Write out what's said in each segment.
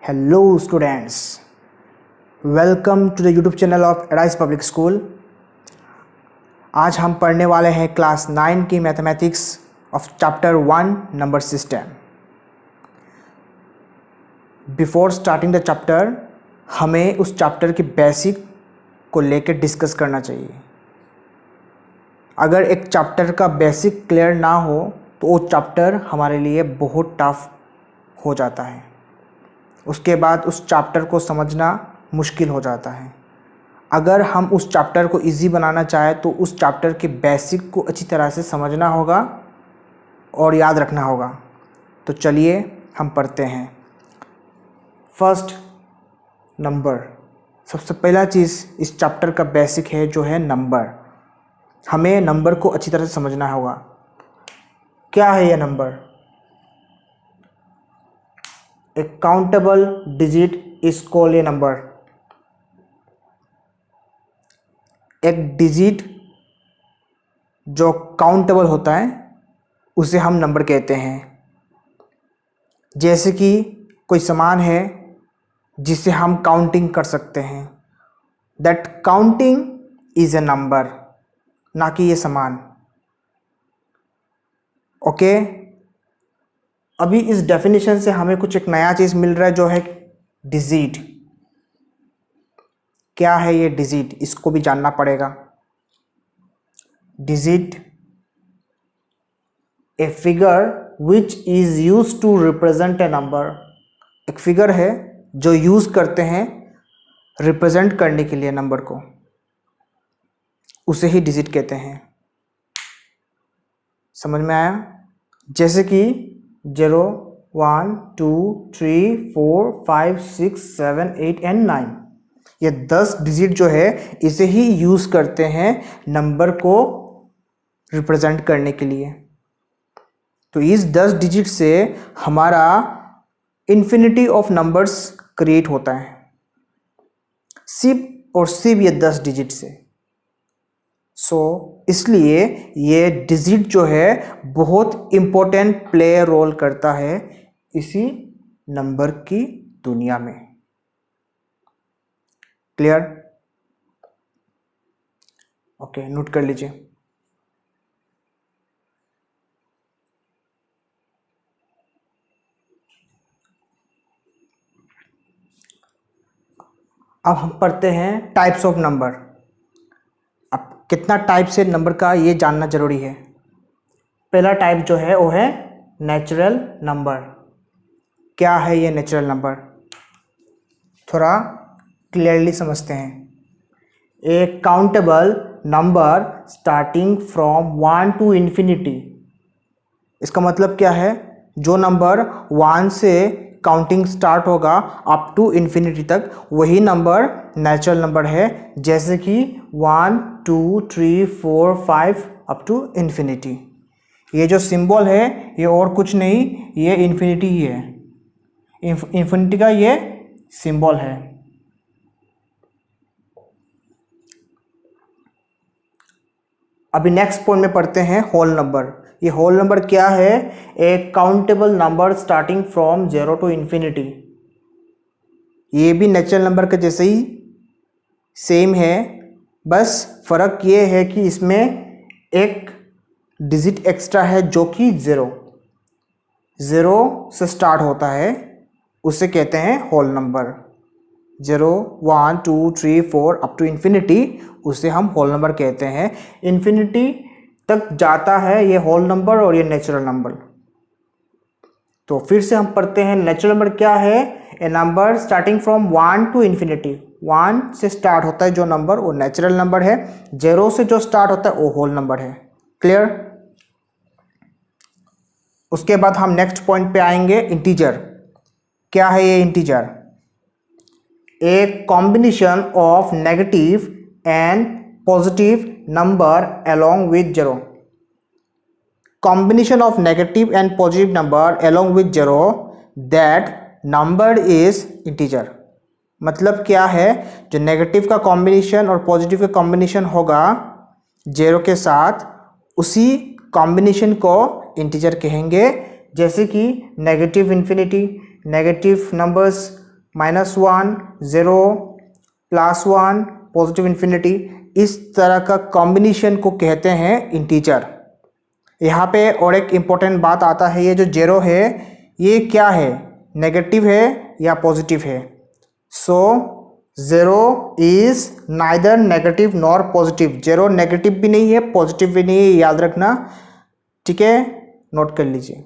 Hello students, welcome to the YouTube channel of Arise Public School। आज हम पढ़ने वाले हैं क्लास 9 की mathematics of chapter 1 number system. Before starting the chapter हमें उस चैप्टर की बेसिक को लेकर डिस्कस करना चाहिए। अगर एक चैप्टर का बेसिक क्लियर ना हो तो वो चैप्टर हमारे लिए बहुत टफ हो जाता है, उसके बाद उस चैप्टर को समझना मुश्किल हो जाता है। अगर हम उस चैप्टर को इजी बनाना चाहें तो उस चैप्टर के बेसिक को अच्छी तरह से समझना होगा और याद रखना होगा। तो चलिए हम पढ़ते हैं। First, number. सबसे पहला चीज़ इस चैप्टर का बेसिक है जो है नंबर। हमें नंबर को अच्छी तरह से समझना होगा। क्या है यह number? A countable digit is called a number। एक डिजिट जो काउंटेबल होता है उसे हम नंबर कहते हैं। जैसे कि कोई सामान है जिसे हम काउंटिंग कर सकते हैं, that counting is a number, ना कि ये सामान। ओके, अभी इस डेफिनेशन से हमें कुछ एक नया चीज़ मिल रहा है जो है डिजिट। क्या है ये डिजिट? इसको भी जानना पड़ेगा। Digit, a figure which is use to represent a number. एक फिगर है जो यूज करते हैं रिप्रेजेंट करने के लिए नंबर को, उसे ही डिजिट कहते हैं। समझ में आया? जैसे कि 0, 1, 2, 3, 4, 5, 6, 7, 8 एंड 9, ये 10 डिजिट जो है इसे ही यूज करते हैं नंबर को रिप्रेजेंट करने के लिए। तो इस 10 डिजिट से हमारा इन्फिनिटी ऑफ नंबर्स क्रिएट होता है, सिर्फ और सिर्फ ये 10 डिजिट से। इसलिए ये डिजिट जो है बहुत इम्पोर्टेंट प्ले रोल करता है इसी नंबर की दुनिया में। क्लियर? ओके, नोट कर लीजिए। अब हम पढ़ते हैं टाइप्स ऑफ नंबर। अब कितना टाइप से नंबर का ये जानना जरूरी है। पहला टाइप जो है वो है नेचुरल नंबर। क्या है ये नेचुरल नंबर? थोड़ा क्लियरली समझते हैं। A countable number starting from 1 to infinity. इसका मतलब क्या है? जो नंबर 1 से काउंटिंग स्टार्ट होगा अप टू इन्फिनिटी तक, वही नंबर नेचुरल नंबर है। जैसे कि 1, 2, 3, 4, 5 अप टू इन्फिनिटी। ये जो सिंबल है ये और कुछ नहीं, ये इन्फिनिटी ही है। इन्फिनिटी का ये सिंबल है। अभी नेक्स्ट पॉइंट में पढ़ते हैं होल नंबर। ये होल नंबर क्या है? A countable number starting from 0 to infinity. ये भी नेचुरल नंबर के जैसे ही सेम है, बस फर्क ये है कि इसमें एक डिजिट एक्स्ट्रा है जो कि 0 से स्टार्ट होता है, उसे कहते हैं whole number. 0, 1, 2, 3, 4 up to infinity, उसे हम होल नंबर कहते हैं। इन्फिनिटी तक जाता है ये होल नंबर और ये नेचुरल नंबर। तो फिर से हम पढ़ते हैं नेचुरल नंबर क्या है? A number starting from 1 to infinity. 1 से स्टार्ट होता है जो नंबर वो नेचुरल नंबर है, 0 से जो स्टार्ट होता है वो होल नंबर है। क्लियर? उसके बाद हम नेक्स्ट पॉइंट पे आएंगे, इंटीजर। क्या है ये integer? A combination of negative and positive number along with 0। combination of negative and positive number along with 0, that number is integer। मतलब क्या है? जो नेगेटिव का कॉम्बिनेशन और पॉजिटिव का कॉम्बिनेशन होगा 0 के साथ, उसी कॉम्बिनेशन को इंटीजर कहेंगे। जैसे कि negative infinity, negative numbers -1, 0, +1, positive infinity, इस तरह का कॉम्बिनेशन को कहते हैं इंटीजर। यहाँ पे और एक इम्पोर्टेंट बात आता है, ये जो 0 है ये क्या है, नेगेटिव है या पॉजिटिव है। सो 0 is neither negative nor positive. 0 negative भी नहीं है, पॉजिटिव भी नहीं है, याद रखना, ठीक है, नोट कर लीजिए।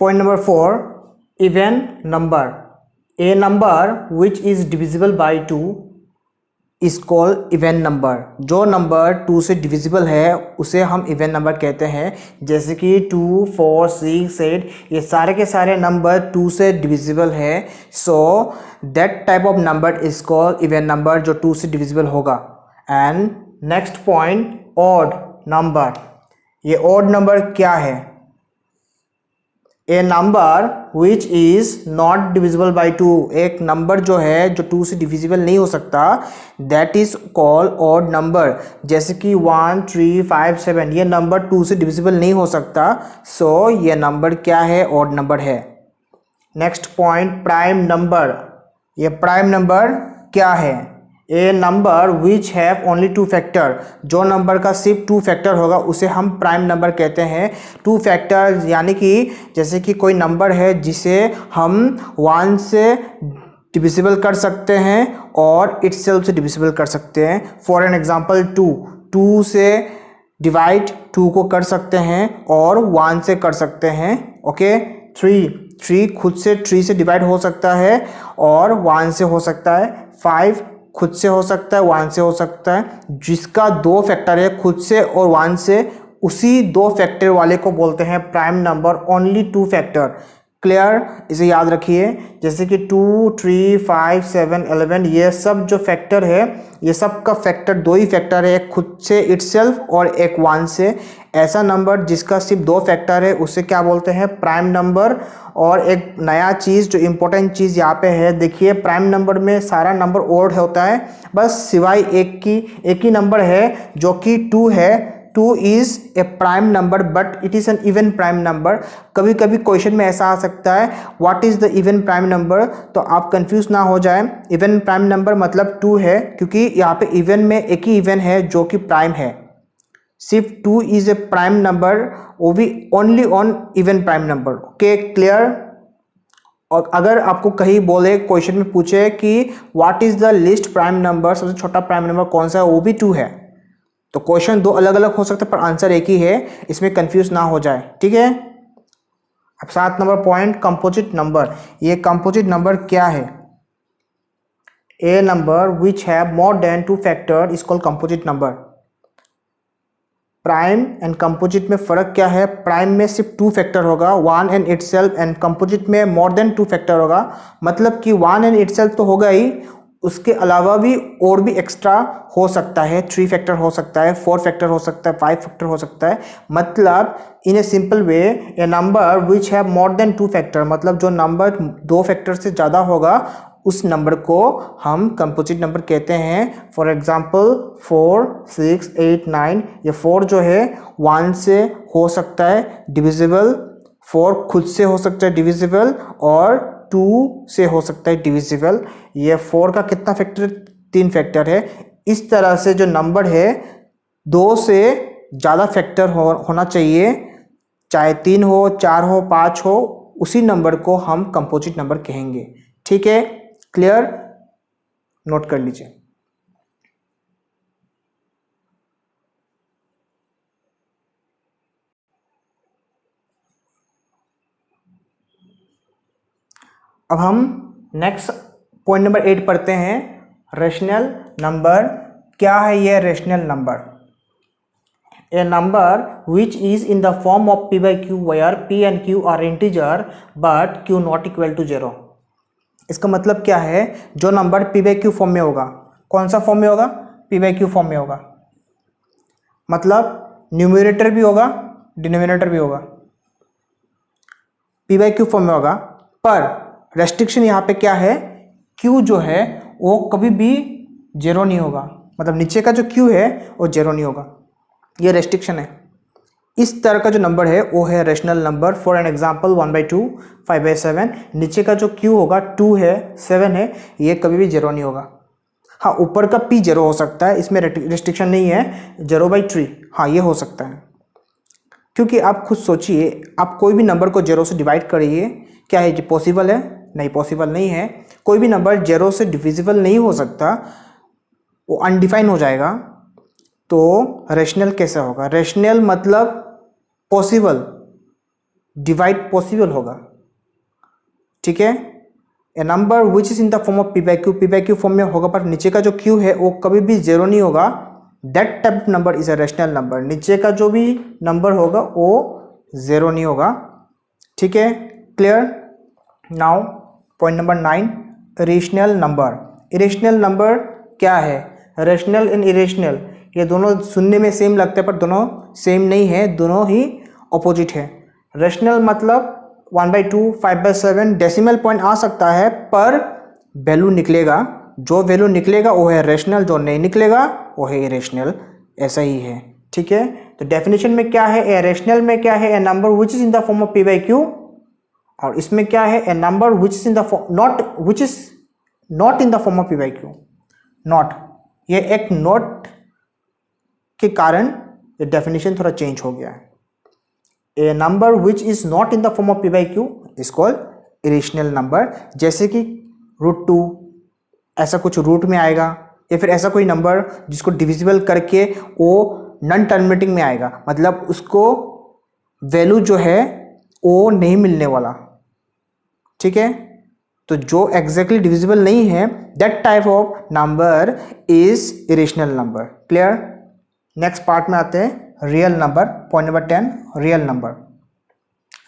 Point number 4, even number. A number which is divisible by 2 is called even number. जो नंबर 2 से डिविजिबल है उसे हम इवन नंबर कहते हैं। जैसे कि 2, 4, 6, 8, ये सारे के सारे नंबर 2 से डिविजिबल है। So that type of number is called even number, जो 2 से डिविजिबल होगा। And next point, odd number. ये ऑड नंबर क्या है, a number which is not divisible by 2, एक नंबर जो है जो 2 से डिविजिबल नहीं हो सकता, that is called odd number. जैसे कि 1, 3, 5, 7, ये नंबर 2 से डिविजिबल नहीं हो सकता, सो ये नंबर क्या है, ऑड नंबर है। Next point, prime number. ये प्राइम नंबर क्या है, a number which have only 2 factor, जो नंबर का सिर्फ 2 फैक्टर होगा उसे हम प्राइम नंबर कहते हैं। 2 फैक्टर यानी कि जैसे कि कोई नंबर है जिसे हम 1 से डिविजिबल कर सकते हैं और इटसेल्फ से डिविजिबल कर सकते हैं। फॉर एन एग्जांपल 2 से डिवाइड 2 को कर सकते हैं और 1 से कर सकते हैं। ओके, 3 खुद से 3 से डिवाइड हो सकता है और 1 से हो सकता है। 5 खुद से हो सकता है, 1 से हो सकता है। जिसका 2 फैक्टर है खुद से और 1 से, उसी 2 फैक्टर वाले को बोलते हैं prime number, only 2 factor. Clear, इसे याद रखिए। जैसे कि 2, 3, 5, 7, 11, ये सब जो फैक्टर है, ये सब का फैक्टर 2 ही फैक्टर है, एक खुद से इटसेल्फ और एक 1 से। ऐसा नंबर जिसका सिर्फ 2 फैक्टर है उसे क्या बोलते हैं, प्राइम नंबर। और एक नया चीज़ जो इम्पोर्टेंट चीज़ यहाँ पे है, देखिए प्राइम नंबर में सारा नंबर ओड होता है, बस सिवाय एक ही नंबर है जो कि 2 है। 2 is a prime number but it is an even prime number. कभी कभी क्वेश्चन में ऐसा आ सकता है, what is the even prime number, तो आप कंफ्यूज ना हो जाए। इवन प्राइम नंबर मतलब 2 है, क्योंकि यहाँ पे इवन में एक ही इवन है जो कि प्राइम है। सिर्फ 2 इज ए प्राइम नंबर, वो भी only on even prime number. Okay, clear. और अगर आपको कहीं बोले, क्वेश्चन में पूछे कि what is the least prime number, सबसे छोटा प्राइम नंबर कौन सा है, वो भी 2 है, तो क्वेश्चन 2 अलग अलग हो सकते हैं पर आंसर एक ही है, इसमें कंफ्यूज ना हो जाए, ठीक है। अब 7 नंबर पॉइंट, कंपोजिट नंबर। ये कंपोजिट नंबर क्या है, a number which have more than 2 factor is called composite number. Prime and composite में फ़र्क क्या है, प्राइम में सिर्फ 2 फैक्टर होगा, 1 एंड इटसेल्फ, एंड कंपोजिट में मोर देन 2 फैक्टर होगा। मतलब कि 1 एंड इटसेल्फ तो होगा ही, उसके अलावा भी और भी एक्स्ट्रा हो सकता है। 3 फैक्टर हो सकता है, 4 फैक्टर हो सकता है, 5 फैक्टर हो सकता है। मतलब in a simple way, a number which have more than 2 factor, मतलब जो नंबर 2 फैक्टर से ज़्यादा होगा उस नंबर को हम कंपोजिट नंबर कहते हैं। फॉर एग्जांपल 4, 6, 8, 9, ये 4 जो है 1 से हो सकता है डिविजिबल, 4 खुद से हो सकता है डिविजिबल, और 2 से हो सकता है डिविजिबल। ये 4 का कितना फैक्टर, 3 फैक्टर है। इस तरह से जो नंबर है 2 से ज़्यादा फैक्टर होना चाहिए, चाहे 3 हो, 4 हो, 5 हो, उसी नंबर को हम कंपोजिट नंबर कहेंगे, ठीक है। क्लियर, नोट कर लीजिए। अब हम नेक्स्ट पॉइंट नंबर 8 पढ़ते हैं, रेशनल नंबर। क्या है ये rational number, a number which is in the form of p by q where p and q are integer but q not equal to 0। इसका मतलब क्या है, जो number p by q form में होगा, कौन सा फॉर्म में होगा, p by q फॉर्म में होगा, मतलब न्यूमरेटर भी होगा डिनोमिनेटर भी होगा, p by q फॉर्म में होगा। पर रेस्ट्रिक्शन यहाँ पे क्या है, q जो है वो कभी भी 0 नहीं होगा, मतलब नीचे का जो क्यू है वो जीरो नहीं होगा, ये रेस्ट्रिक्शन है। इस तरह का जो नंबर है वो है rational number. For an example 1/2, 5/7, नीचे का जो क्यू होगा 2 है, 7 है, ये कभी भी जीरो नहीं होगा। हाँ, ऊपर का पी जीरो हो सकता है, इसमें रिस्ट्रिक्शन नहीं है। 0/3 हाँ ये हो सकता है, क्योंकि आप खुद सोचिए, आप कोई भी नंबर को जीरो से डिवाइड करिए, क्या है ये पॉसिबल है? नहीं, पॉसिबल नहीं है। कोई भी नंबर जीरो से डिविजिबल नहीं हो सकता, वो अनडिफाइन हो जाएगा। तो रेशनल कैसे होगा? रेशनल मतलब पॉसिबल, डिवाइड पॉसिबल होगा, ठीक है। A number which is in the form of p by q form में होगा, पर नीचे का जो क्यू है वो कभी भी जीरो नहीं होगा। That type number is a rational number. नीचे का जो भी नंबर होगा वो जीरो नहीं होगा, ठीक है। Clear? Now point number 9, irrational number. Irrational number क्या है? रेशनल एंड इरेशनल ये दोनों सुनने में सेम लगते हैं, पर दोनों सेम नहीं है, दोनों ही ऑपोजिट है। रेशनल मतलब 1/2, 5/7 डेसिमल पॉइंट आ सकता है, पर वैल्यू निकलेगा, जो वैल्यू निकलेगा वो है रेशनल, जो नहीं निकलेगा वो है इरेशनल। ऐसा ही है, ठीक है। तो डेफिनेशन में क्या है? ए रेशनल में क्या है? A number which is in the form of p by q. और इसमें क्या है? A number which is in the which is not in the form of p by q. Not, ये एक नोट के कारण ये डेफिनेशन थोड़ा चेंज हो गया है। A number which is not in the form of p by q is called irrational number. जैसे कि √2 ऐसा कुछ रूट में आएगा, या फिर ऐसा कोई नंबर जिसको डिविजिबल करके वो नॉन टर्मिनेटिंग में आएगा, मतलब उसको वैल्यू जो है वो नहीं मिलने वाला, ठीक है। तो जो एग्जैक्टली डिविजिबल नहीं है, that type of number is irrational number. Clear? Next part में आते हैं real number. Point number 10, real number.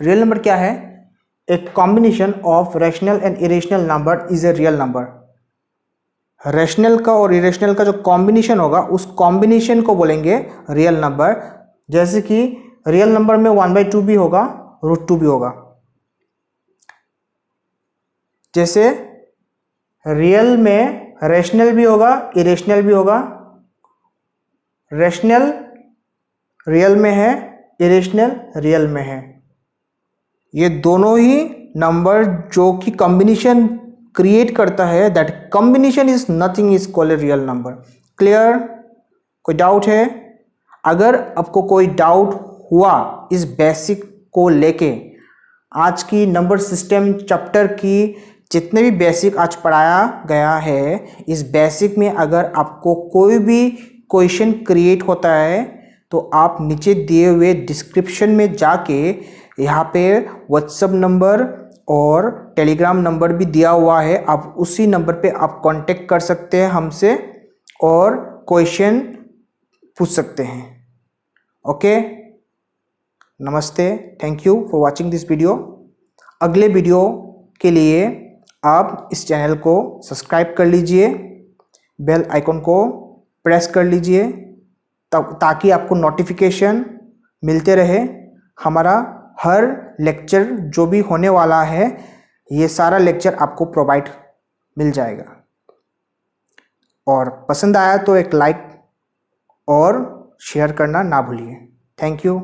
Real number क्या है? एक combination of rational and irrational number is a real number. Rational का और इरेशनल का जो कॉम्बिनेशन होगा, उस कॉम्बिनेशन को बोलेंगे रियल नंबर। जैसे कि रियल नंबर में 1/2 भी होगा, √2 भी होगा। जैसे रियल में रैशनल भी होगा, इरेशनल भी होगा। रैशनल रियल में है, इरेशनल रियल में है। ये दोनों ही नंबर जो कि कॉम्बिनेशन क्रिएट करता है, that combination is nothing is called a real number. Clear? कोई डाउट है? अगर आपको कोई डाउट हुआ इस बेसिक को लेके, आज की नंबर सिस्टम चैप्टर की जितने भी बेसिक आज पढ़ाया गया है, इस बेसिक में अगर आपको कोई भी क्वेश्चन क्रिएट होता है तो आप नीचे दिए हुए डिस्क्रिप्शन में जाके यहाँ पे व्हाट्सएप नंबर और टेलीग्राम नंबर भी दिया हुआ है, आप उसी नंबर पे आप कांटेक्ट कर सकते हैं हमसे और क्वेश्चन पूछ सकते हैं। ओके, नमस्ते, thank you for watching this video. अगले वीडियो के लिए आप इस चैनल को सब्सक्राइब कर लीजिए, बेल आइकन को प्रेस कर लीजिए, ताकि आपको नोटिफिकेशन मिलते रहे। हमारा हर लेक्चर जो भी होने वाला है, ये सारा लेक्चर आपको प्रोवाइड मिल जाएगा। और पसंद आया तो एक लाइक और शेयर करना ना भूलिए। Thank you.